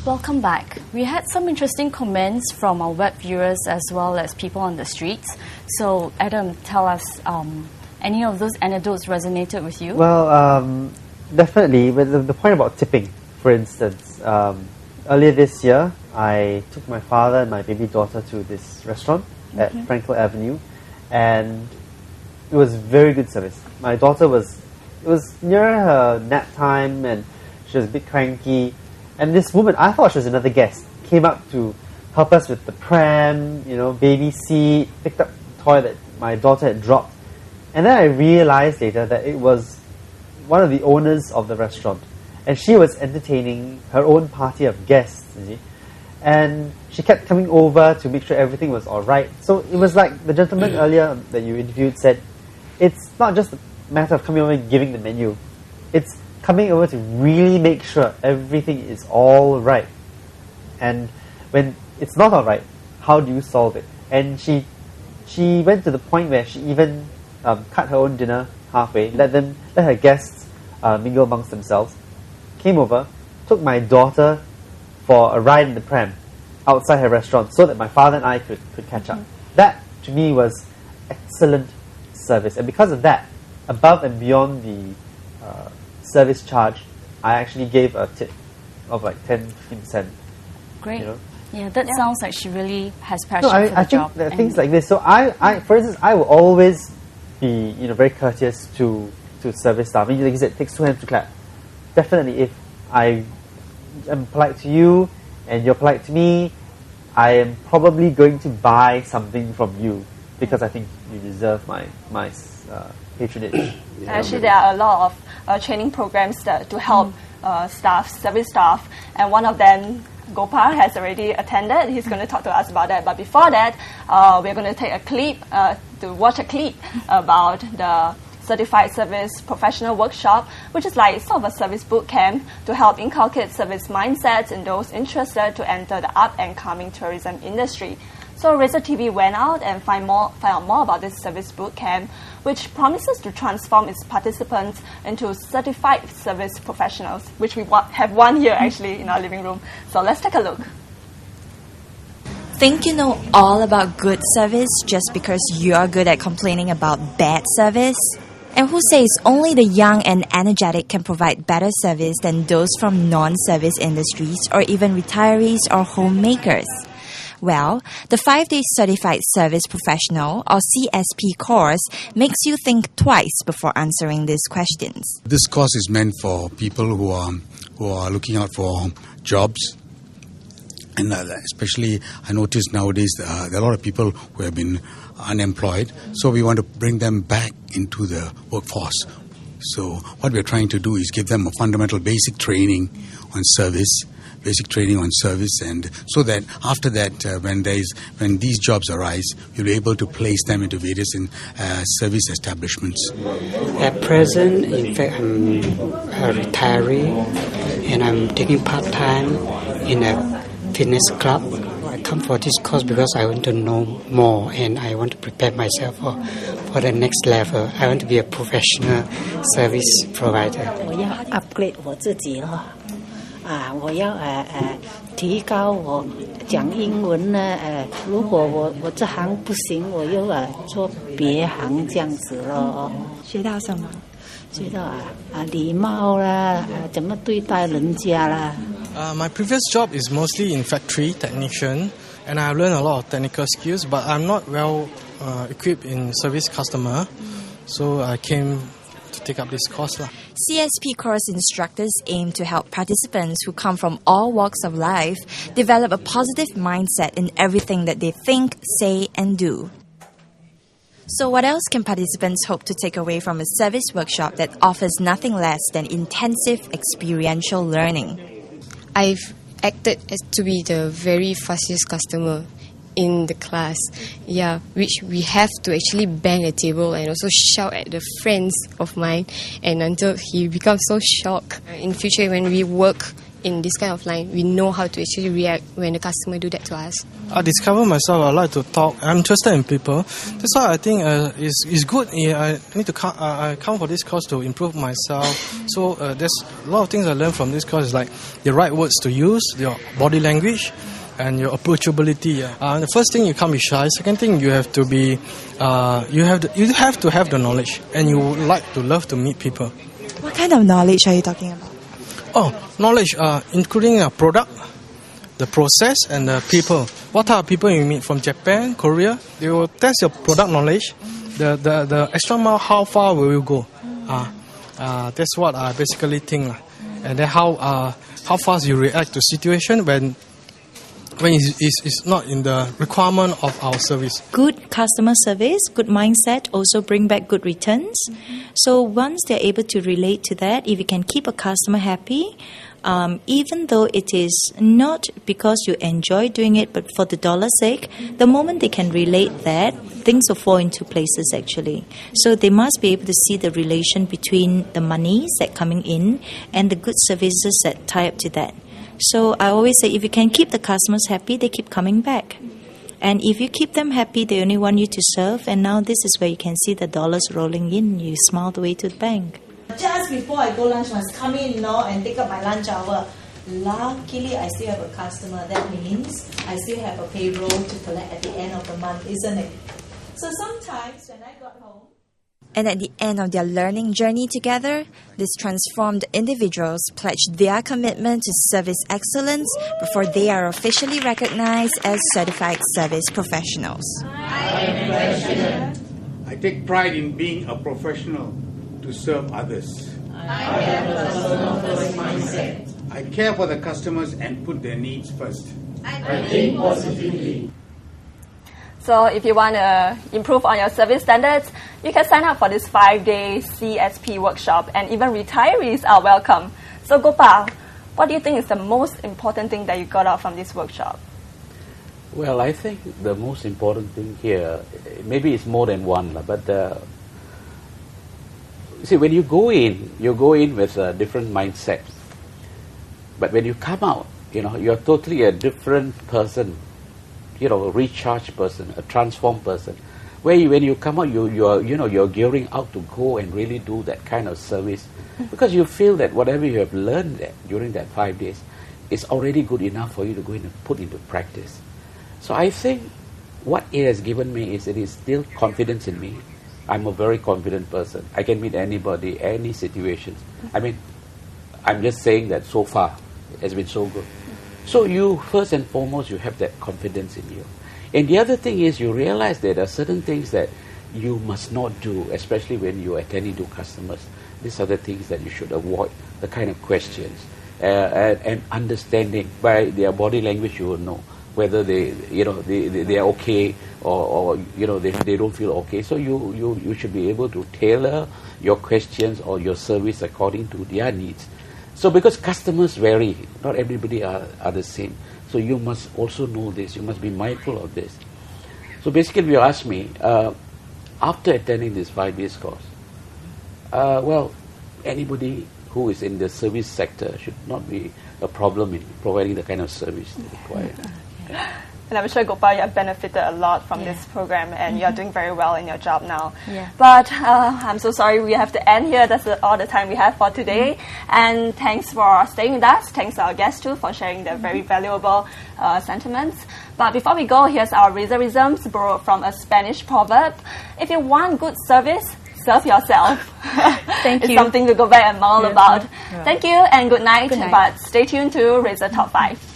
Welcome back. We had some interesting comments from our web viewers as well as people on the streets. So, Adam, tell us, any of those anecdotes resonated with you? Well, definitely. With the point about tipping, for instance, earlier this year, I took my father and my baby daughter to this restaurant at Frankel Avenue, and it was very good service. My daughter it was near her nap time, and she was a bit cranky. And this woman, I thought she was another guest, came up to help us with the pram, baby seat, picked up the toy that my daughter had dropped. And then I realized later that it was one of the owners of the restaurant. And she was entertaining her own party of guests, you see. And she kept coming over to make sure everything was alright. So it was like the gentleman earlier that you interviewed said, it's not just a matter of coming over and giving the menu. It's coming over to really make sure everything is all right. And when it's not all right, how do you solve it? And she went to the point where she even cut her own dinner halfway, let her guests mingle amongst themselves, came over, took my daughter for a ride in the pram outside her restaurant so that my father and I could catch up. That, to me, was excellent service. And because of that, above and beyond the service charge, I actually gave a tip of like 10-15%. Great. Yeah, that sounds like she really has passion for the I job. think things like this. So I, for instance, I will always be very courteous to service staff. Like you said, it takes two hands to clap. Definitely, if I am polite to you and you're polite to me, I am probably going to buy something from you because I think you deserve my patronage. Actually, there are a lot of training programs to help service staff, and one of them, Gopal, has already attended. He's going to talk to us about that. But before that, we're going to take a clip to watch a clip about the Certified Service Professional Workshop, which is like sort of a service boot camp to help inculcate service mindsets in those interested to enter the up-and-coming tourism industry. So Razor TV went out and find out more about this service boot camp, which promises to transform its participants into certified service professionals, which we have one here actually in our living room. So let's take a look. Think you know all about good service just because you're good at complaining about bad service? And who says only the young and energetic can provide better service than those from non-service industries or even retirees or homemakers? Well, the 5-day Certified Service Professional or CSP course makes you think twice before answering these questions. This course is meant for people who are looking out for jobs. And especially, I notice nowadays there are a lot of people who have been unemployed. So we want to bring them back into the workforce. So what we're trying to do is give them a fundamental basic training on service, and so that after that, when these jobs arise, you'll be able to place them into various service establishments. At present, in fact, I'm a retiree, and I'm taking part-time in a fitness club. I come for this course because I want to know more, and I want to prepare myself for the next level. I want to be a professional service provider. 我要 upgrade 我自己了。我要提高我讲英文呢。如果我这行不行，我又做别行这样子咯。学到什么？学到礼貌啦，怎么对待人家啦。My previous job is mostly in factory technician, and I've learned a lot of technical skills, but I'm not well equipped in service customer, so I came to take up this course. CSP course instructors aim to help participants who come from all walks of life develop a positive mindset in everything that they think, say, and do. So what else can participants hope to take away from a service workshop that offers nothing less than intensive experiential learning? I've acted as to be the very fussiest customer in the class, which we have to actually bang a table and also shout at the friends of mine, and until he becomes so shocked. In future, when we work in this kind of line, we know how to actually react when the customer do that to us. I discover myself. I like to talk. I'm interested in people. That's why I think it's good. I need to I come for this course to improve myself. So there's a lot of things I learned from this course. Is like the right words to use, your body language, and your approachability. The first thing, you can't be shy. Second thing, you have to be you have to have the knowledge, and you would love to meet people. What kind of knowledge are you talking about? Knowledge, including a product, the process, and the people. What type of people you meet from Japan, Korea? They will test your product knowledge. The extra mile, how far will you go? That's what I basically think. And then how fast you react to situation when it's not in the requirement of our service. Good customer service, good mindset also bring back good returns. So once they're able to relate to that, if you can keep a customer happy, even though it is not because you enjoy doing it, but for the dollar's sake, the moment they can relate that, things will fall into places actually. So they must be able to see the relation between the monies that coming in and the good services that tie up to that. So I always say, if you can keep the customers happy, they keep coming back. And if you keep them happy, they only want you to serve. And now this is where you can see the dollars rolling in. You smile the way to the bank. Just before I go lunch, must come in now and take up my lunch hour. Luckily, I still have a customer. That means I still have a payroll to collect at the end of the month, isn't it? So sometimes when I got home, And at the end of their learning journey together, these transformed individuals pledge their commitment to service excellence before they are officially recognized as certified service professionals. I take pride in being a professional to serve others. I have a customer-first mindset. I care for the customers and put their needs first. I think positively. So if you want to improve on your service standards, you can sign up for this 5-day CSP workshop, and even retirees are welcome. So Gopal, what do you think is the most important thing that you got out from this workshop? Well, I think the most important thing here, maybe it's more than one, but see, when you go in with a different mindset. But when you come out, you're totally a different person. A recharged person, a transformed person. When you come out, you're gearing out to go and really do that kind of service, because you feel that whatever you have learned during that 5 days is already good enough for you to go in and put into practice. So I think what it has given me is it instilled confidence in me. I'm a very confident person. I can meet anybody, any situations. I mean, I'm just saying that so far it has been so good. So you, first and foremost, you have that confidence in you. And the other thing is you realize that there are certain things that you must not do, especially when you're attending to customers. These are the things that you should avoid, the kind of questions. And understanding by their body language, you will know whether they are okay or they don't feel okay. So you should be able to tailor your questions or your service according to their needs. So because customers vary, not everybody are the same. So you must also know this. You must be mindful of this. So basically, if you ask me, after attending this 5 days course, anybody who is in the service sector should not be a problem in providing the kind of service they require. And I'm sure, Gopal, you have benefited a lot from this program, and you're doing very well in your job now. Yeah. But I'm so sorry we have to end here. That's all the time we have for today. And thanks for staying with us. Thanks to our guests, too, for sharing their very valuable sentiments. But before we go, here's our reservisms borrowed from a Spanish proverb. If you want good service, serve yourself. Thank you. It's something to go back and mull about. Yeah. Thank you and good night. But stay tuned to Razor Top 5.